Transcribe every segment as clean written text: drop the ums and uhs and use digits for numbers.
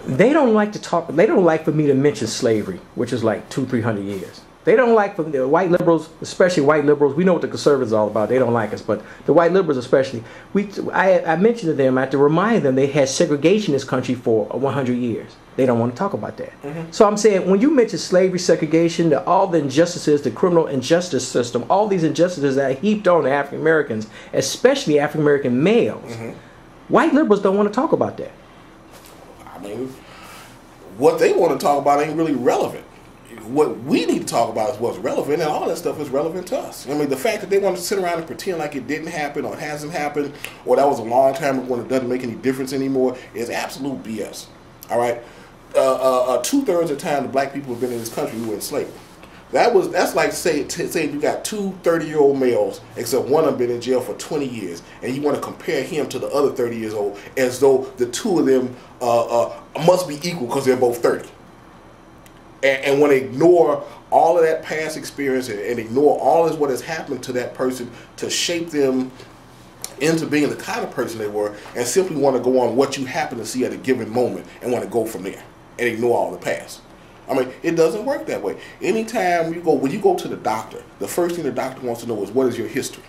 They don't like to talk. They don't like for me to mention slavery, which is like 200-300 years. They don't like for the white liberals, especially white liberals. We know what the conservatives are all about. They don't like us, but the white liberals especially. I mentioned to them, I have to remind them they had segregation in this country for 100 years. They don't want to talk about that. So I'm saying, when you mention slavery, segregation, all the injustices, the criminal injustice system, all these injustices that are heaped on the African Americans, especially African American males, white liberals don't want to talk about that. I mean, what they want to talk about ain't really relevant. What we need to talk about is what's relevant, and all that stuff is relevant to us. I mean, the fact that they want to sit around and pretend like it didn't happen or it hasn't happened or that was a long time ago and it doesn't make any difference anymore is absolute BS. All right? 2/3 of the time the black people have been in this country, we were enslaved. That's like saying you got two 30-year-old males, except one of them been in jail for 20 years, and you want to compare him to the other 30 years old as though the two of them must be equal because they're both 30. And want to ignore all of that past experience and ignore all of what has happened to that person to shape them into being the kind of person they were, and simply want to go on what you happen to see at a given moment and want to go from there and ignore all the past. I mean, it doesn't work that way. Anytime when you go to the doctor, the first thing the doctor wants to know is what is your history,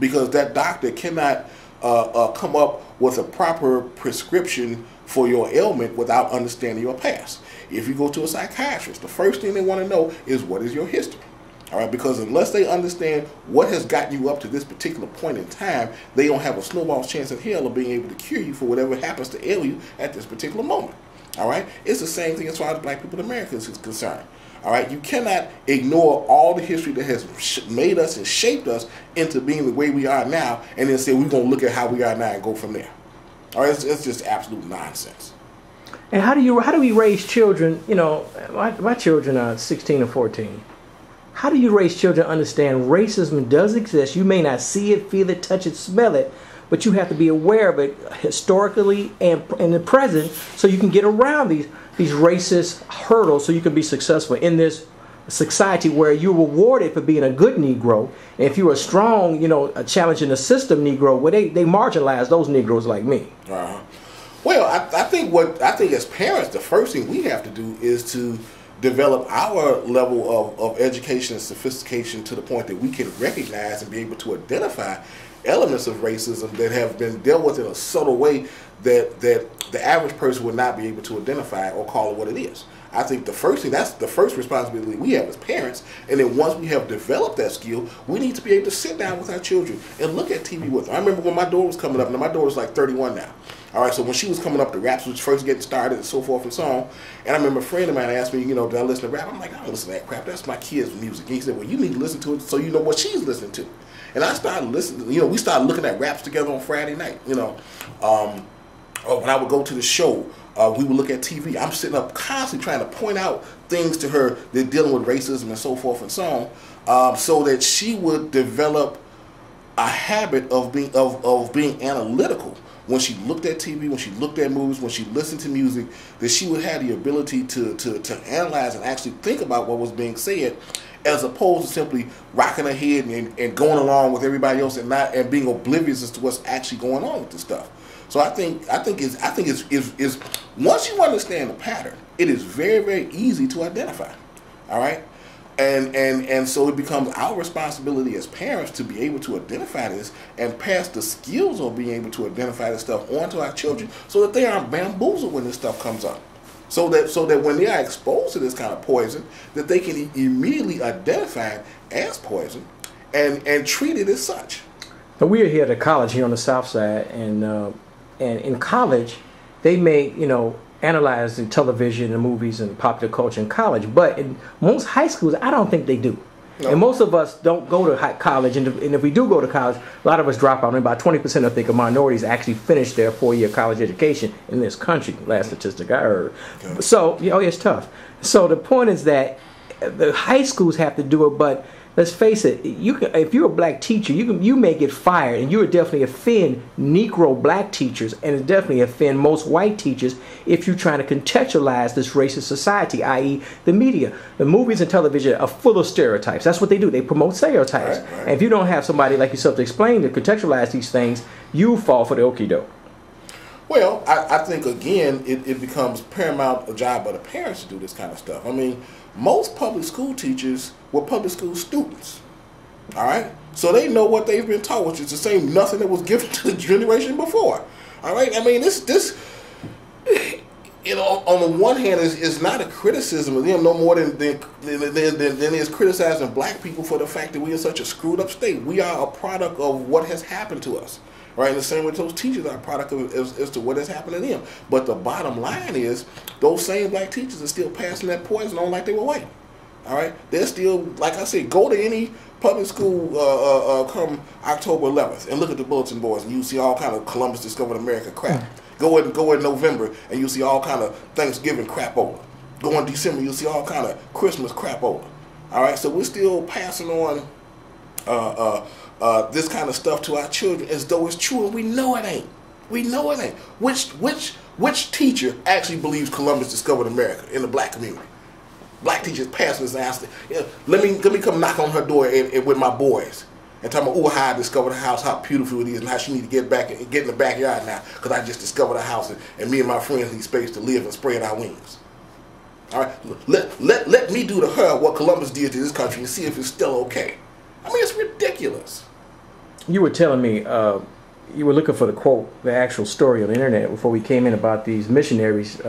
because that doctor cannot come up with a proper prescription for your ailment without understanding your past. If you go to a psychiatrist, the first thing they want to know is what is your history. All right, because unless they understand what has got you up to this particular point in time, they don't have a snowball's chance in hell of being able to cure you for whatever happens to ail you at this particular moment. All right, it's the same thing as far as black people in America is concerned. All right, you cannot ignore all the history that has made us and shaped us into being the way we are now, and then say we're going to look at how we are now and go from there. All right, it's just absolute nonsense. And how do we raise children? You know, my children are 16 and 14. How do you raise children to understand racism does exist? You may not see it, feel it, touch it, smell it, but you have to be aware of it historically and in the present, so you can get around these racist hurdles, so you can be successful in this society where you're rewarded for being a good Negro. And if you're a strong, a challenging the system Negro, well, they marginalize those Negroes like me. Well, I think as parents, the first thing we have to do is to develop our level of education and sophistication to the point that we can recognize and be able to identify elements of racism that have been dealt with in a subtle way that the average person would not be able to identify or call it what it is. I think the first thing, that's the first responsibility we have as parents, and then once we have developed that skill, we need to be able to sit down with our children and look at TV with them. I remember when my daughter was coming up, and my daughter's like 31 now. All right, so when she was coming up, the raps was first getting started and so forth and so on, and I remember a friend of mine asked me, did I listen to rap? I'm like, I don't listen to that crap. That's my kids' music. And he said, well, you need to listen to it so you know what she's listening to. And I started listening, we started looking at raps together on Friday night, when I would go to the show, we would look at TV. I'm sitting up constantly trying to point out things to her that dealing with racism and so forth and so on, so that she would develop a habit of being analytical when she looked at TV, when she looked at movies, when she listened to music, that she would have the ability to analyze and actually think about what was being said, as opposed to simply rocking her head and going along with everybody else and being oblivious as to what's actually going on with this stuff. So I think it's once you understand the pattern, it is very, very easy to identify. All right, and so it becomes our responsibility as parents to be able to identify this and pass the skills of being able to identify this stuff on to our children, so that they aren't bamboozled when this stuff comes up. So that when they are exposed to this kind of poison, that they can immediately identify it as poison and treat it as such. Now, we are here at a college here on the South Side, and in college, they may, analyze the television and movies and popular culture in college. But in most high schools, I don't think they do. No. And most of us don't go to college. And if we do go to college, a lot of us drop out. And about 20% I think of minorities actually finish their 4-year college education in this country. Last statistic I heard. Okay. So, it's tough. So the point is that the high schools have to do it, but let's face it, if you're a black teacher, you may get fired, and you would definitely offend Negro black teachers, and it definitely offend most white teachers if you're trying to contextualize this racist society, i.e. the media. The movies and television are full of stereotypes. That's what they do. They promote stereotypes. Right. And if you don't have somebody like yourself to explain, to contextualize these things, you fall for the okie doke. Well, I think, again, it becomes paramount a job of the parents to do this kind of stuff. I mean, most public school teachers were public school students, all right? So they know what they've been taught, which is the same nothing that was given to the generation before, all right? I mean, this you know, on the one hand, it's not a criticism of them no more than is criticizing black people for the fact that we're in such a screwed up state. We are a product of what has happened to us. Right, in the same way those teachers are a product of as to what has happened to them. But the bottom line is, those same black teachers are still passing that poison on like they were white. All right, they're still, like I said, go to any public school come October 11th and look at the bulletin boards, and you see all kind of Columbus discovered America crap. Go in November and you'll see all kind of Thanksgiving crapola. Go in December, you'll see all kind of Christmas crapola. All right, so we're still passing on this kind of stuff to our children as though it's true, and we know it ain't. We know it ain't. Which teacher actually believes Columbus discovered America in the black community? Black teachers passing this answer. You know, let me come knock on her door and with my boys and tell me, oh, how I discovered the house, how beautiful it is, and how she need to get in the backyard now because I just discovered a house and me and my friends need space to live and spread our wings. All right, let me do to her what Columbus did to this country and see if it's still okay. I mean, it's ridiculous. You were telling me you were looking for the quote, the actual story on the internet before we came in about these missionaries.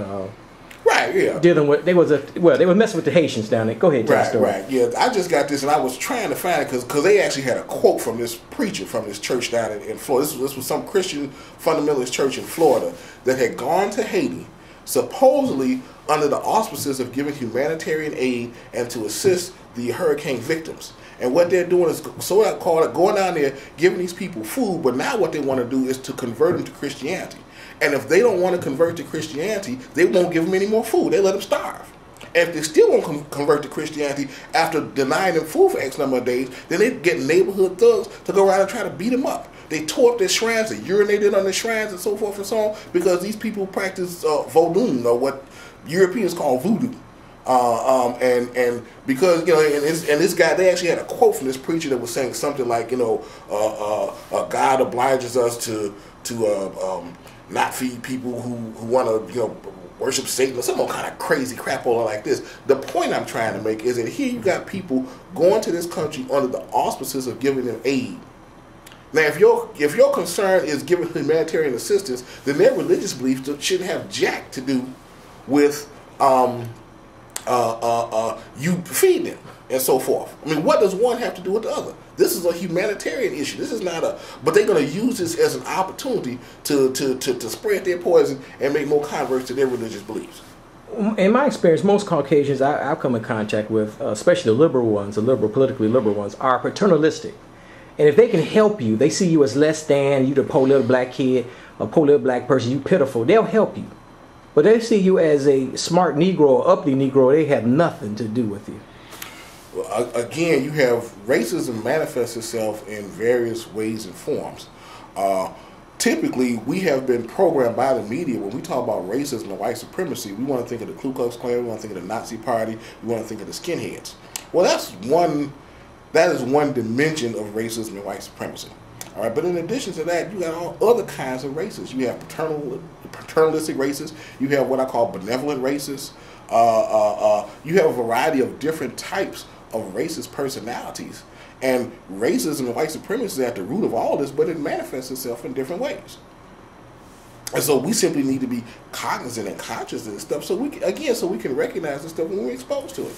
Right, yeah. Dealing with they were messing with the Haitians down there. Go ahead, tell the story. Right, yeah. I just got this, and I was trying to find it because they actually had a quote from this preacher from this church down in Florida. This was some Christian fundamentalist church in Florida that had gone to Haiti, supposedly under the auspices of giving humanitarian aid and to assist the hurricane victims. And what they're doing is going down there, giving these people food, but now what they want to do is to convert them to Christianity. And if they don't want to convert to Christianity, they won't give them any more food. They let them starve. And if they still won't convert to Christianity after denying them food for X number of days, then they get neighborhood thugs to go around and try to beat them up. They tore up their shrines, they urinated on their shrines and so forth and so on, because these people practice Vodun, or what Europeans call voodoo. And because, you know, and this guy, they actually had a quote from this preacher that was saying something like, you know, God obliges us to not feed people who want to, you know, worship Satan or some kind of crazy crapola like this. The point I'm trying to make is that here you got people going to this country under the auspices of giving them aid. Now, if your concern is giving humanitarian assistance, then their religious beliefs shouldn't have jack to do with you feed them and so forth. I mean, what does one have to do with the other? This is a humanitarian issue. This is not but they're going to use this as an opportunity to spread their poison and make more converts to their religious beliefs. In my experience, most Caucasians I've come in contact with, especially the liberal ones, politically liberal ones, are paternalistic. And if they can help you, they see you as less than, you the poor little black kid, a poor little black person, you pitiful, they'll help you. But they see you as a smart Negro or uppity Negro, they have nothing to do with you. Well, again, you have racism manifests itself in various ways and forms. Typically, we have been programmed by the media when we talk about racism and white supremacy. We want to think of the Ku Klux Klan, we want to think of the Nazi Party, we want to think of the skinheads. Well, that is one dimension of racism and white supremacy. All right, but in addition to that, you got all other kinds of races. You have paternalistic races. You have what I call benevolent races. You have a variety of different types of racist personalities. And racism and white supremacy is at the root of all this, but it manifests itself in different ways. And so we simply need to be cognizant and conscious of this stuff so we can recognize this stuff when we're exposed to it.